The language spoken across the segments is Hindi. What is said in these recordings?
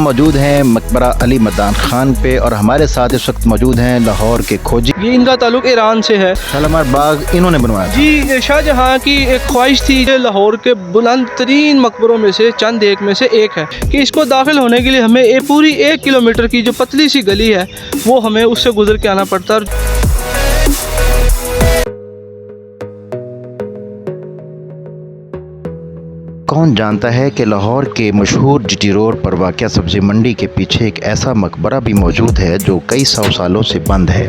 मौजूद हैं मकबरा अली मर्दान खान पे और हमारे साथ इस वक्त मौजूद हैं लाहौर के खोजी। ये इनका ताल्लुक ईरान से है। शालीमार बाग इन्होंने बनवाया जी, शाहजहाँ की एक ख्वाहिश थी कि लाहौर के बुलंद तरीन मकबरों में से चंद एक में से एक है कि इसको दाखिल होने के लिए हमें पूरी 1 किलोमीटर की जो पतली सी गली है वो हमें उससे गुजर के आना पड़ता। कौन जानता है कि लाहौर के मशहूर जीटी रोड पर वाक़या सब्ज़ी मंडी के पीछे एक ऐसा मकबरा भी मौजूद है जो कई सौ सालों से बंद है।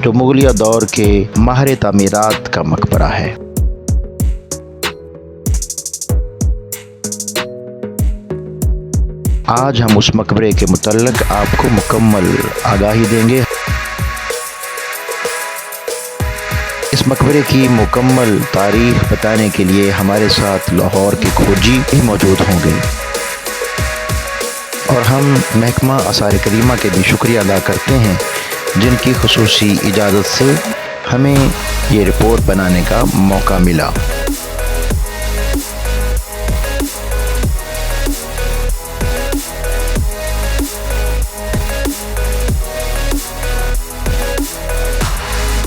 जो मुगलिया दौर के माहिर तामीरात का मकबरा है। आज हम उस मकबरे के मुतल्लिक़ आपको मुकम्मल आगाही देंगे। इस मकबरे की मुकम्मल तारीख बताने के लिए हमारे साथ लाहौर के खोजी भी मौजूद होंगे और हम महकमा आसार करीमा के भी शुक्रिया अदा करते हैं जिनकी खुसूसी इजाज़त से हमें ये रिपोर्ट बनाने का मौका मिला।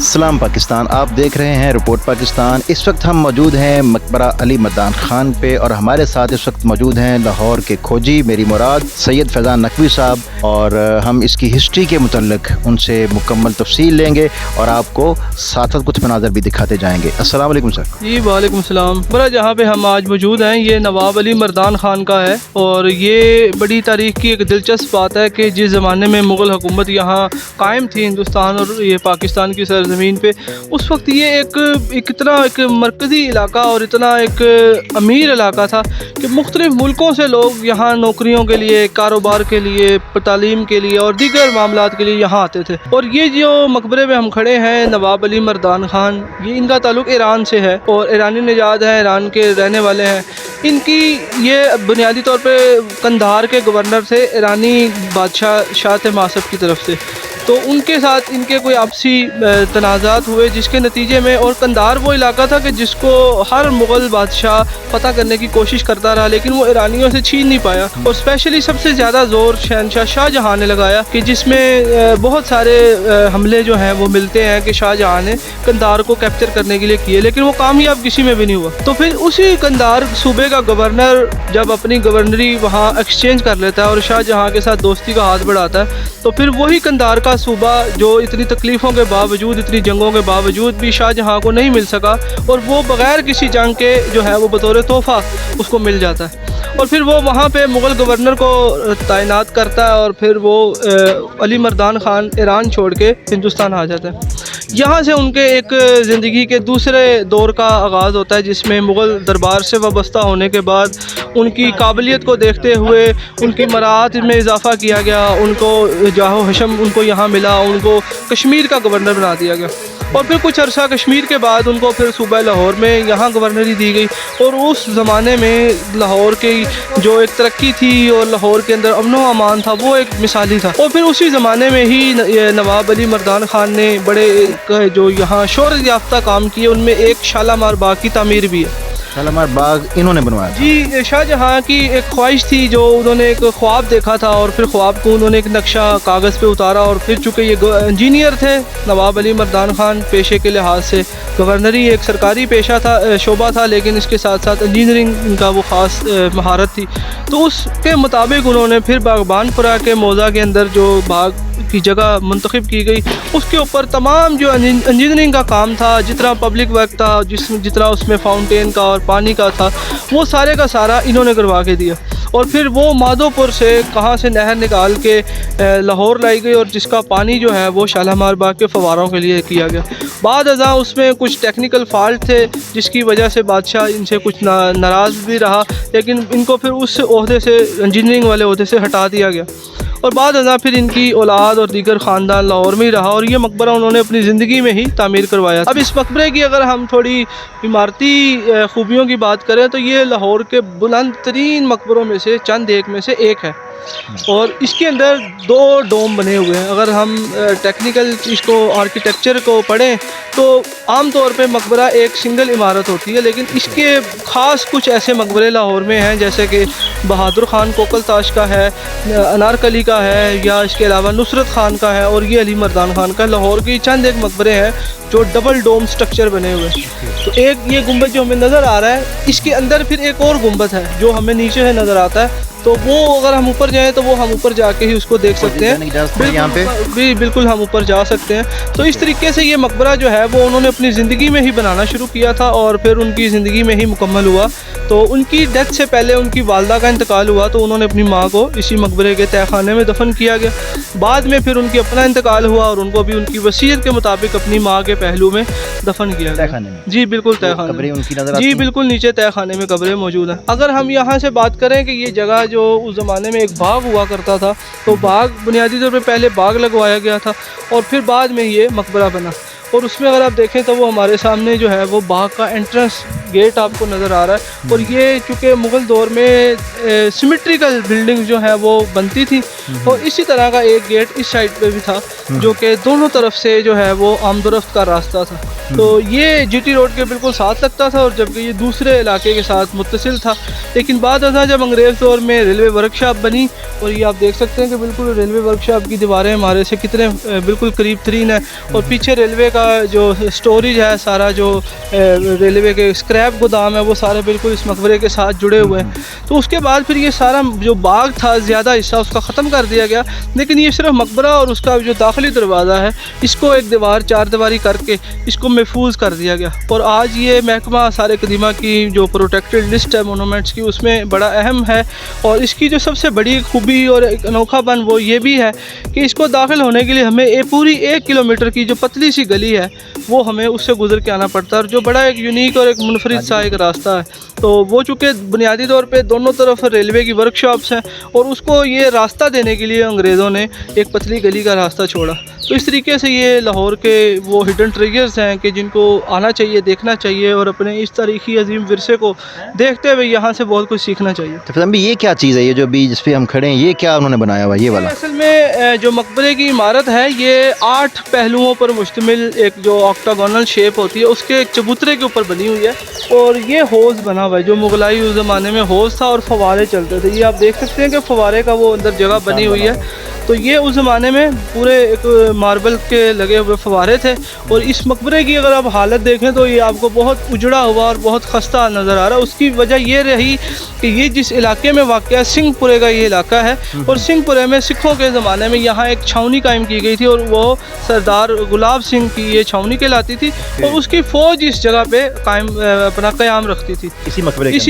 सलाम पाकिस्तान, आप देख रहे हैं रिपोर्ट पाकिस्तान। इस वक्त हम मौजूद हैं मकबरा अली मर्दान खान पे और हमारे साथ इस वक्त मौजूद हैं लाहौर के खोजी मेरी मुराद सैयद फैज़ान नकवी साहब और हम इसकी हिस्ट्री के मुतल्लिक़ उनसे मुकम्मल तफसील लेंगे और आपको साथ साथ कुछ मनाज़र भी दिखाते जाएंगे। अस्सलाम वालेकुम सर। जी वालेकुम सलाम। बड़ा जहाँ पे हम आज मौजूद हैं ये नवाब अली मर्दान खान का है और ये बड़ी तारीख की एक दिलचस्प बात है कि जिस ज़माने में मुग़ल हुकूमत यहाँ कायम थी हिंदुस्तान और ये पाकिस्तान की सरज़मीन पे, उस वक्त ये एक इतना एक मरकज़ी इलाका और इतना एक अमीर इलाका था कि मुख्तलिफ़ मुल्कों से लोग यहाँ नौकरियों के लिए, कारोबार के लिए, तालीम के लिए और दीगर मामलात के लिए यहाँ आते थे। और ये जो मकबरे में हम खड़े हैं नवाब अली मर्दान खान, ये इनका ताल्लुक ईरान से है और ईरानी निजात है, ईरान के रहने वाले हैं। इनकी ये बुनियादी तौर पे कंधार के गवर्नर थे ईरानी बादशाह शाह तहमासप की तरफ से, तो उनके साथ इनके कोई आपसी तनाज़ात हुए जिसके नतीजे में, और कंधार वो इलाका था कि जिसको हर मुग़ल बादशाह फ़तह करने की कोशिश करता रहा लेकिन वो ईरानियों से छीन नहीं पाया। और स्पेशली सबसे ज़्यादा ज़ोर शहनशाह शाहजहाँ ने लगाया कि जिसमें बहुत सारे हमले जो हैं वो मिलते हैं कि शाहजहाँ ने कंधार को कैप्चर करने के लिए किए लेकिन वो कामयाब किसी में भी नहीं हुआ। तो फिर उसी कंधार सूबे का गवर्नर जब अपनी गवर्नरी वहाँ एक्सचेंज कर लेता है और शाहजहाँ के साथ दोस्ती का हाथ बढ़ाता है, तो फिर वही कंधार का सूबा जो इतनी तकलीफ़ों के बावजूद, इतनी जंगों के बावजूद भी शाहजहाँ को नहीं मिल सका और वो बग़ैर किसी जंग के जो है वो बतौर तोहफ़ा उसको मिल जाता है। और फिर वो वहाँ पे मुग़ल गवर्नर को तैनात करता है और फिर वो अली मर्दान खान ईरान छोड़ के हिंदुस्तान आ जाता है। यहाँ से उनके एक ज़िंदगी के दूसरे दौर का आगाज़ होता है जिसमें मुग़ल दरबार से वाबस्ता होने के बाद उनकी काबिलियत को देखते हुए उनकी मराहत में इजाफ़ा किया गया, उनको जाहो हशम उनको यहाँ मिला, उनको कश्मीर का गवर्नर बना दिया गया और फिर कुछ अरसा कश्मीर के बाद उनको फिर सूबा लाहौर में यहाँ गवर्नरी दी गई। और उस ज़माने में लाहौर की जो एक तरक्की थी और लाहौर के अंदर अमन व अमान था वो एक मिसाली था। और फिर उसी ज़माने में ही नवाब अली मर्दान खान ने बड़े जो यहाँ शोहरत याफ्ता काम किए उनमें एक शालीमार बाग की तामीर भी है। शालीमार बाग इन्होंने बनवाया। जी, शाहजहाँ की एक ख्वाहिश थी जो उन्होंने एक ख्वाब देखा था और फिर ख्वाब को उन्होंने एक नक्शा कागज़ पे उतारा और फिर चूँकि ये इंजीनियर थे नवाब अली मर्दान खान पेशे के लिहाज से, गवर्नरी एक सरकारी पेशा था, शोबा था, लेकिन इसके साथ साथ इंजीनियरिंग का वो ख़ास महारत थी, तो उसके मुताबिक उन्होंने फिर बागबानपुरा के मौज़ा के अंदर जो बाग की जगह मुंतखब की गई उसके ऊपर तमाम जो इंजीनियरिंग का काम था, जितना पब्लिक वर्क था, जितना उसमें फाउंटेन का और पानी का था, वो सारे का सारा इन्होंने करवा के दिया। और फिर वो माधोपुर से कहाँ से नहर निकाल के लाहौर लाई गई और जिसका पानी जो है वो शालीमार बाग के फवारों के लिए किया गया। बाद अज़ां उसमें कुछ टेक्निकल फॉल्ट थे जिसकी वजह से बादशाह इनसे कुछ नाराज़ भी रहा, लेकिन इनको फिर उस ओहदे से, इंजीनियरिंग वाले ओहदे से हटा दिया गया और बाद अज़ां फिर इनकी औलाद और दीगर ख़ानदान लाहौर में ही रहा और ये मकबरा उन्होंने अपनी ज़िंदगी में ही तामीर करवाया। अब इस मकबरे की अगर हम थोड़ी इमारती खूबियों की बात करें तो ये लाहौर के बुलंद तरीन मकबरों में से चंद एक में से एक है। और इसके अंदर 2 डोम बने हुए हैं। अगर हम टेक्निकल इसको आर्किटेक्चर को पढ़ें तो आम तौर पे मकबरा एक सिंगल इमारत होती है, लेकिन इसके ख़ास कुछ ऐसे मकबरे लाहौर में हैं जैसे कि बहादुर ख़ान कोकल ताश का है, अनारकली का है, या इसके अलावा नुसरत ख़ान का है, और ये अली मर्दान ख़ान का। लाहौर के चंद एक मकबरे हैं जो डबल डोम स्ट्रक्चर बने हुए हैं। तो एक ये गुंबद जो हमें नज़र आ रहा है, इसके अंदर फिर एक और गुंबद है जो हमें नीचे से नज़र आता है। तो वो अगर हम ऊपर जाएं तो वो हम ऊपर जाके ही उसको देख सकते हैं। यहाँ पे बिल्कुल हम ऊपर जा सकते हैं। तो इस तरीके से ये मकबरा जो है वो उन्होंने अपनी ज़िंदगी में ही बनाना शुरू किया था और फिर उनकी ज़िंदगी में ही मुकम्मल हुआ। तो उनकी डेथ से पहले उनकी वालदा का इंतकाल हुआ तो उन्होंने अपनी माँ को इसी मकबरे के तहखाने में दफन किया गया। बाद में फिर उनकी अपना इंतकाल हुआ और उनको भी उनकी वसीयत के मुताबिक अपनी माँ के पहलू में दफन किया गया। जी बिल्कुल तहखाने उनकी नजर जी बिल्कुल नीचे तहखाने में कब्रें मौजूद हैं। अगर हम यहाँ से बात करें कि ये जगह जो उस ज़माने में एक बाग हुआ करता था, तो बाग बुनियादी तौर पे पहले बाग लगवाया गया था और फिर बाद में ये मकबरा बना। और उसमें अगर आप देखें तो वो हमारे सामने जो है वो बाग का एंट्रेंस गेट आपको नज़र आ रहा है। और ये चूँकि मुग़ल दौर में सिमेट्रिकल बिल्डिंग जो है वो बनती थी, और इसी तरह का एक गेट इस साइड पे भी था जो कि दोनों तरफ से जो है वो आमदोरफ्त का रास्ता था। तो ये जीटी रोड के बिल्कुल साथ लगता था और जबकि ये दूसरे इलाके के साथ मुत्तसिल था। लेकिन बाद जब अंग्रेज़ दौर में रेलवे वर्कशॉप बनी, और ये आप देख सकते हैं कि बिल्कुल रेलवे वर्कशॉप की दीवारें हमारे से कितने बिल्कुल करीब तरीन है, और पीछे रेलवे का जो स्टोरेज है सारा, जो रेलवे के स्क्रैप गोदाम है, वो सारे बिल्कुल इस मकबरे के साथ जुड़े हुए हैं। तो उसके बाद फिर ये सारा जो बाग था ज़्यादा हिस्सा उसका ख़त्म कर दिया गया, लेकिन ये सिर्फ मकबरा और उसका जो दाखिली दरवाज़ा है इसको एक दीवार 4 दीवारी करके इसको महफूज कर दिया गया। और आज ये महकमा आसार कदीमा की जो प्रोटेक्टेड लिस्ट है मोनूमेंट्स की, उसमें बड़ा अहम है। और इसकी जो सबसे बड़ी खूबी और एक अनोखापन वो ये भी है कि इसको दाखिल होने के लिए हमें पूरी 1 किलोमीटर की जो पतली सी गली है वो हमें उससे गुजर के आना पड़ता है, और जो बड़ा एक यूनिक और एक मुनफरिद सा एक रास्ता है। तो वो चूँकि बुनियादी तौर पे दोनों तरफ रेलवे की वर्कशॉप्स हैं, और उसको ये रास्ता देने के लिए अंग्रेज़ों ने एक पतली गली का रास्ता छोड़ा। तो इस तरीके से ये लाहौर के वो हिडन ट्रेजर्स हैं कि जिनको आना चाहिए, देखना चाहिए, और अपने इस तारीख़ी अजीम विरसे को देखते हुए यहाँ से बहुत कुछ सीखना चाहिए। तो फिर अभी ये क्या चीज़ है, ये जो भी जिस पे हम खड़े हैं, ये क्या उन्होंने बनाया हुआ ये वाला? असल में जो मकबरे की इमारत है ये 8 पहलुओं पर मुश्तमिल एक जो ऑक्टागोनल शेप होती है उसके एक चबूतरे के ऊपर बनी हुई है, और ये हौज़ बना हुआ है जो मुगलाई उस ज़माने में हौज़ था और फवारे चलते थे। ये आप देख सकते हैं कि फवारे का वो अंदर जगह बनी हुई है। तो ये उस ज़माने में पूरे एक मार्बल के लगे हुए फवारे थे। और इस मकबरे की अगर आप हालत देखें तो ये आपको बहुत उजड़ा हुआ और बहुत खस्ता नज़र आ रहा है। उसकी वजह ये रही कि ये जिस इलाके में वाक़या सिंहपुरे का ये इलाका है, और सिंहपुरे में सिखों के ज़माने में यहाँ एक छावनी कायम की गई थी, और वो सरदार गुलाब सिंह की ये छावनी कहलाती थी, और उसकी फ़ौज इस जगह पे कायम अपना क़याम रखती थी इसी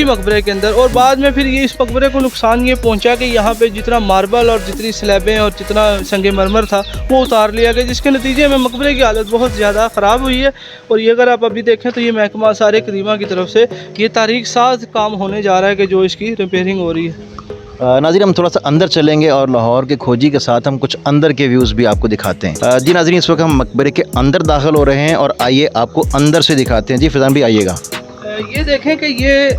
मकबरे के अंदर। और बाद में फिर ये इस मकबरे को नुकसान ये पहुँचा कि यहाँ पर जितना मार्बल और जितनी स्लैबें और जितना संगे मरमर था वो उतार लिया गया, जिसके नतीजे में मकबरे की हालत बहुत ज़्यादा ख़राब हुई है। और ये अगर आप अभी देखें तो ये महकमा आसार कदीमा की तरफ से ये तारीख साज काम होने जा रहा है कि जो इसकी रिपेयरिंग हो रही है। नाज़रीन, हम थोड़ा सा अंदर चलेंगे और लाहौर के खोजी के साथ हम कुछ अंदर के व्यूज़ भी आपको दिखाते हैं। जी नाज़रीन, इस वक्त हम मकबरे के अंदर दाखिल हो रहे हैं और आइए आपको अंदर से दिखाते हैं। जी फैज़ान भी आइएगा। ये देखें कि ये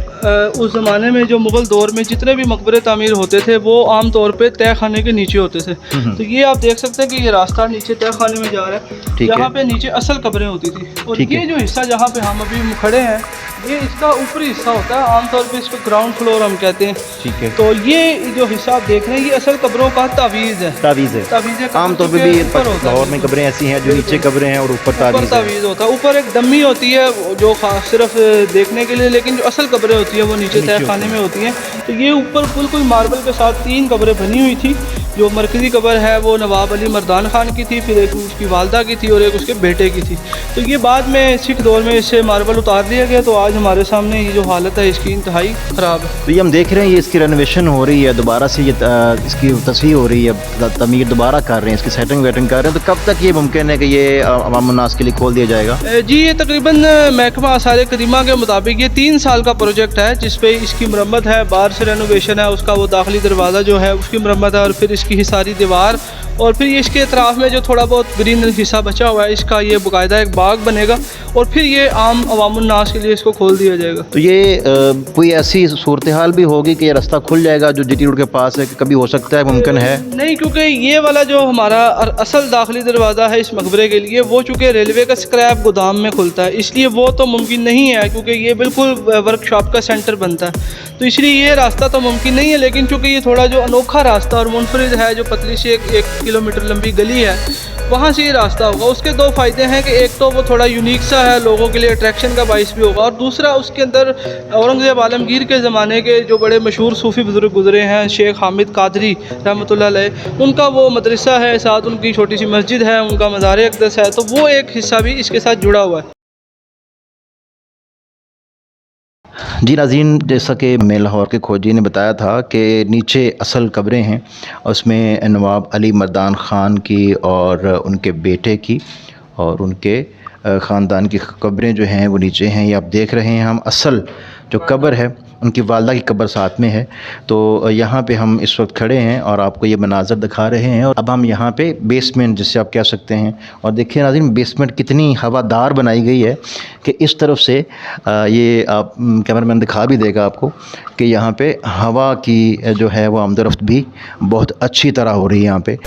उस ज़माने में जो मुग़ल दौर में जितने भी मकबरे तामीर होते थे वो आम तौर पे तय खाने के नीचे होते थे। तो ये आप देख सकते हैं कि ये रास्ता नीचे तय खाने में जा रहा है, यहाँ पे नीचे असल कब्रें होती थी। और ये जो हिस्सा जहाँ पे हम अभी खड़े हैं ये इसका ऊपरी हिस्सा होता है, आमतौर पे इसको ग्राउंड फ्लोर हम कहते हैं। ठीक है। तो ये जो हिस्सा आप देख रहे हैं ये असल कब्रों का तावीज़ है। आमतौर पे भी लाहौर में कब्रें ऐसी हैं जो नीचे कब्रें हैं और ऊपर तावीज़ होता है। ऊपर एक डम्मी होती है जो खास सिर्फ देखने के लिए, लेकिन जो असल कब्रें होती है वो नीचे तय खाने में होती हैं। तो ये ऊपर बिल्कुल मार्बल के साथ 3 कब्रें बनी हुई थी। जो मरकज़ी कब्र है वो नवाब अली मर्दान ख़ान की थी, फिर एक उसकी वालदा की थी और एक उसके बेटे की थी। तो ये बाद में सिख दौर में इससे मार्बल उतार दिया गया, तो आज हमारे सामने ये जो हालत है इसकी इंतहाई ख़राब है। तो ये हम देख रहे हैं ये इसकी रेनोवेशन हो रही है, दोबारा से ये इसकी तस्वीर हो रही है, तमीर दोबारा कर रहे हैं, इसकी सेटिंग वेटिंग कर रहे हैं। तो कब तक ये मुमकिन है कि ये अवाम उन्नास के लिए खोल दिया जाएगा? जी ये तकरीबन महकमा आसार कदीमा के मुताबिक ये 3 साल का प्रोजेक्ट है, जिस पे इसकी मरम्मत है, बाहर से रेनोवेशन है, उसका वो दाखिली दरवाज़ा जो है उसकी मरम्मत है, और फिर इसकी सारी दीवार और फिर ये इसके अतराफ़ में जो थोड़ा बहुत ग्रीन हिस्सा बचा हुआ है इसका ये बाकायदा एक बाग बनेगा और फिर ये आम अवामुन्नास के लिए इसको खोल दिया जाएगा। तो ये कोई ऐसी सूरत हाल भी होगी कि ये रास्ता खुल जाएगा जो जीटी रोड के पास है, कि कभी हो सकता है, मुमकिन है? नहीं, क्योंकि ये वाला जो हमारा असल दाखिली दरवाज़ा है इस मकबरे के लिए वो चूँकि रेलवे का स्क्रैप गोदाम में खुलता है, इसलिए वो तो मुमकिन नहीं है क्योंकि ये बिल्कुल वर्कशॉप का सेंटर बनता है, तो इसलिए ये रास्ता तो मुमकिन नहीं है। लेकिन चूँकि ये थोड़ा जो अनोखा रास्ता और मुनफरिद है, जो पतली सी एक किलोमीटर लंबी गली है, वहाँ से ये रास्ता होगा। उसके दो फ़ायदे हैं कि एक तो वो थोड़ा यूनिक सा है, लोगों के लिए अट्रैक्शन का बाइस भी होगा, और दूसरा उसके अंदर औरंगज़ेब आलमगीर के ज़माने के जो बड़े मशहूर सूफ़ी बुज़ुर्ग गुज़रे हैं, शेख हामिद कादरी रहमतुल्लाह अलैह, उनका वो मदरसा है, साथ उनकी छोटी सी मस्जिद है, उनका मज़ार अक़दस है, तो वो एक हिस्सा भी इसके साथ जुड़ा हुआ है। जी नाज़रीन, जैसा कि मैं लाहौर के खोजी ने बताया था कि नीचे असल कब्रें हैं, उसमें नवाब अली मर्दान ख़ान की और उनके बेटे की और उनके ख़ानदान की कब्रें जो हैं वो नीचे हैं। ये आप देख रहे हैं, हम असल जो कब्र है उनकी वालदा की कब्र साथ में है। तो यहाँ पे हम इस वक्त खड़े हैं और आपको ये मनाज़र दिखा रहे हैं। और अब हम यहाँ पे बेसमेंट जिससे आप कह सकते हैं, और देखिए नाज़रीन बेसमेंट कितनी हवादार बनाई गई है कि इस तरफ से ये आप कैमरामैन दिखा भी देगा आपको कि यहाँ पे हवा की जो है वो आमदरफ्त भी बहुत अच्छी तरह हो रही है यहाँ पे।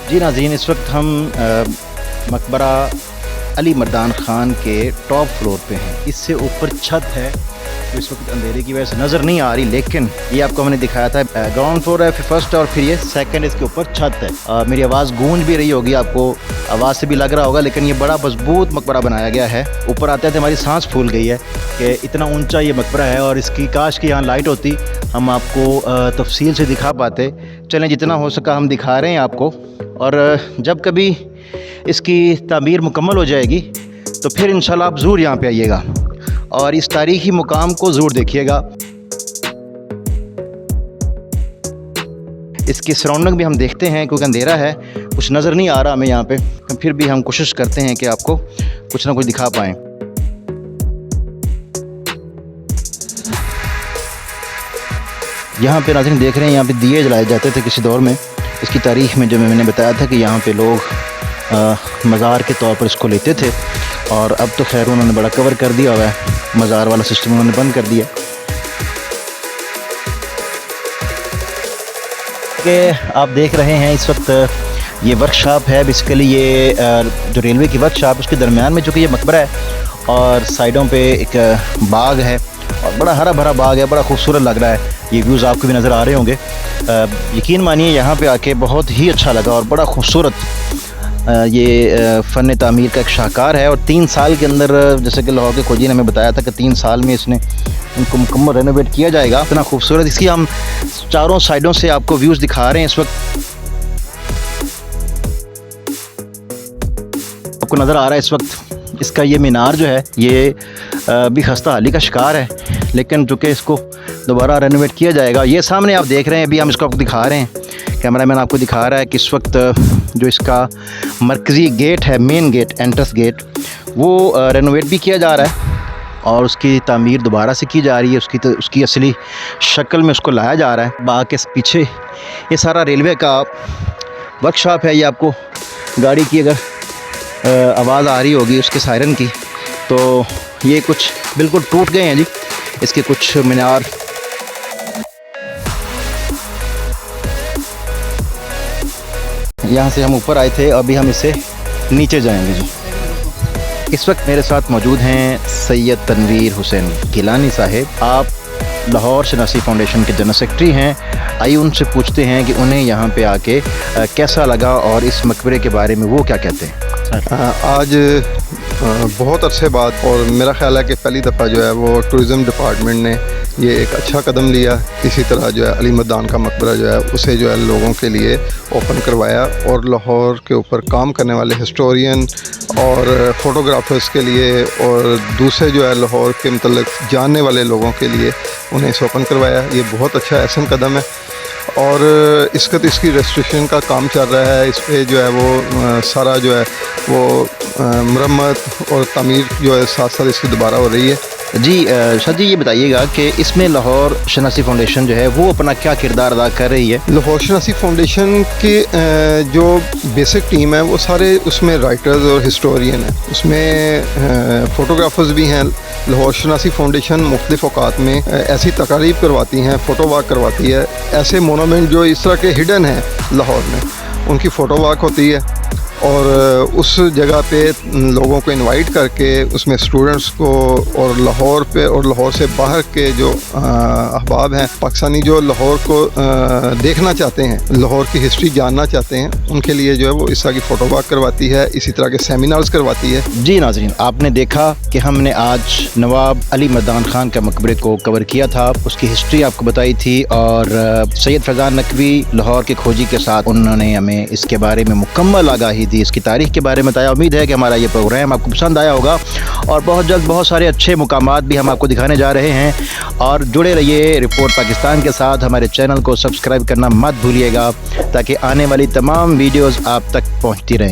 जी नाज़रीन, इस वक्त हम मकबरा अली मर्दान ख़ान के टॉप फ्लोर पे हैं। इससे ऊपर छत है तो इस वक्त अंधेरे की वजह से नज़र नहीं आ रही, लेकिन ये आपको मैंने दिखाया था ग्राउंड फ्लोर है, फिर फर्स्ट और फिर ये सेकंड, इसके ऊपर छत है। मेरी आवाज़ गूंज भी रही होगी, आपको आवाज़ से भी लग रहा होगा, लेकिन ये बड़ा मजबूत मकबरा बनाया गया है। ऊपर आते थे हमारी सांस फूल गई है कि इतना ऊंचा ये मकबरा है, और इसकी काश की यहाँ लाइट होती हम आपको तफसील से दिखा पाते। चलें, जितना हो सका हम दिखा रहे हैं आपको, और जब कभी इसकी तामीर मुकम्मल हो जाएगी तो फिर इंशाल्लाह आप ज़रूर यहाँ पे आइएगा और इस तारीख़ी मुकाम को ज़रूर देखिएगा। इसकी सराउंडिंग भी हम देखते हैं क्योंकि अंधेरा है, कुछ नज़र नहीं आ रहा हमें यहाँ पे, फिर भी हम कोशिश करते हैं कि आपको कुछ ना कुछ दिखा पाएँ। यहाँ पे नाज़रीन देख रहे हैं, यहाँ पे दिए जलाए जाते थे किसी दौर में। इसकी तारीख़ में जो मैंने बताया था कि यहाँ पे लोग मज़ार के तौर पर इसको लेते थे, और अब तो खैर उन्होंने बड़ा कवर कर दिया हुआ है, मज़ार वाला सिस्टम उन्होंने बंद कर दिया। कि आप देख रहे हैं इस वक्त ये वर्कशॉप है, बेसिकली ये जो रेलवे की वर्कशॉप, उसके दरमियान में जो कि ये मकबरा है और साइडों पे एक बाग है और बड़ा हरा भरा बाग है, बड़ा खूबसूरत लग रहा है। ये व्यूज़ आपको भी नज़र आ रहे होंगे। यकीन मानिए यहाँ पे आके बहुत ही अच्छा लगा और बड़ा खूबसूरत ये फ़न तामीर का एक शाहकार है। और 3 साल के अंदर, जैसे कि लाहौर के खोजी ने हमें बताया था कि 3 साल में इसने इनको मुकम्मल रेनोवेट किया जाएगा। इतना खूबसूरत, इसकी हम चारों साइडों से आपको व्यूज़ दिखा रहे हैं इस वक्त। आपको नज़र आ रहा है इस वक्त इसका ये मीनार जो है ये भी खस्ता हाली का शिकार है, लेकिन चूँकि इसको दोबारा रेनोवेट किया जाएगा। ये सामने आप देख रहे हैं, अभी हम इसको आपको दिखा रहे हैं, कैमरामैन आपको दिखा रहा है कि इस वक्त जो इसका मरकज़ी गेट है, मेन गेट, एंट्रेंस गेट, वो रेनोवेट भी किया जा रहा है और उसकी तामीर दोबारा से की जा रही है। उसकी असली शक्ल में उसको लाया जा रहा है। बाग के पीछे ये सारा रेलवे का वर्कशॉप है। ये आपको गाड़ी की अगर आवाज़ आ रही होगी उसके सायरन की, तो ये कुछ बिल्कुल टूट गए हैं जी इसके कुछ मीनार। यहाँ से हम ऊपर आए थे, अभी हम इससे नीचे जाएंगे जी। इस वक्त मेरे साथ मौजूद हैं सैयद तनवीर हुसैन गिलानी साहब। आप लाहौर शनासी फाउंडेशन के जनरल सेक्रेटरी हैं। आइए उनसे पूछते हैं कि उन्हें यहाँ पे आके कैसा लगा और इस मकबरे के बारे में वो क्या कहते हैं। आज बहुत अरसे बाद, और मेरा ख्याल है कि पहली दफ़ा जो है वो टूरिज़म डिपार्टमेंट ने ये एक अच्छा कदम लिया। इसी तरह जो है अली मर्दान का मकबरा जो है उसे जो है लोगों के लिए ओपन करवाया, और लाहौर के ऊपर काम करने वाले हिस्टोरियन और फ़ोटोग्राफर्स के लिए और दूसरे जो है लाहौर के मतलब जानने वाले लोगों के लिए उन्हें इसे ओपन करवाया। ये बहुत अच्छा अहसन कदम है। और इसकी रेस्ट्रिक्शन का काम चल रहा है। इस पर जो है वो सारा जो है वो मरम्मत और तामीर जो है साथ साथ इसकी दोबारा हो रही है। जी शाद जी, ये बताइएगा कि इसमें लाहौर शनासी फाउंडेशन जो है वो अपना क्या किरदार अदा कर रही है? लाहौर शनासी फाउंडेशन की जो बेसिक टीम है वो सारे उसमें राइटर्स और हिस्टोरियन हैं। उसमें फ़ोटोग्राफर्स भी हैं। लाहौर शनासी फाउंडेशन मुख्तलिफ़ औक़ात में ऐसी तकारीब करवाती हैं, फ़ोटो वॉक करवाती है। ऐसे मोनूमेंट जो इस तरह के हिडन हैं लाहौर में, उनकी फ़ोटो वॉक होती है, और उस जगह पे लोगों को इनवाइट करके उसमें स्टूडेंट्स को और लाहौर पे और लाहौर से बाहर के जो अहबाब हैं पाकिस्तानी जो लाहौर को देखना चाहते हैं, लाहौर की हिस्ट्री जानना चाहते हैं, उनके लिए जो है वो इस तरह की फ़ोटो वॉक करवाती है। इसी तरह के सेमिनार्स करवाती है। जी नाज़रीन, आपने देखा कि हमने आज नवाब अली मर्दान ख़ान के मकबरे को कवर किया था, उसकी हिस्ट्री आपको बताई थी, और सैयद फैज़ान नकवी लाहौर के खोजी के साथ उन्होंने हमें इसके बारे में मुकम्मल आगाही दी, इसकी तारीख़ के बारे में बताया। उम्मीद है कि हमारा ये प्रोग्राम आपको पसंद आया होगा, और बहुत जल्द बहुत सारे अच्छे मुकामात भी हम आपको दिखाने जा रहे हैं। और जुड़े रहिए रिपोर्ट पाकिस्तान के साथ। हमारे चैनल को सब्सक्राइब करना मत भूलिएगा ताकि आने वाली तमाम वीडियोज़ आप तक पहुँचती रहें।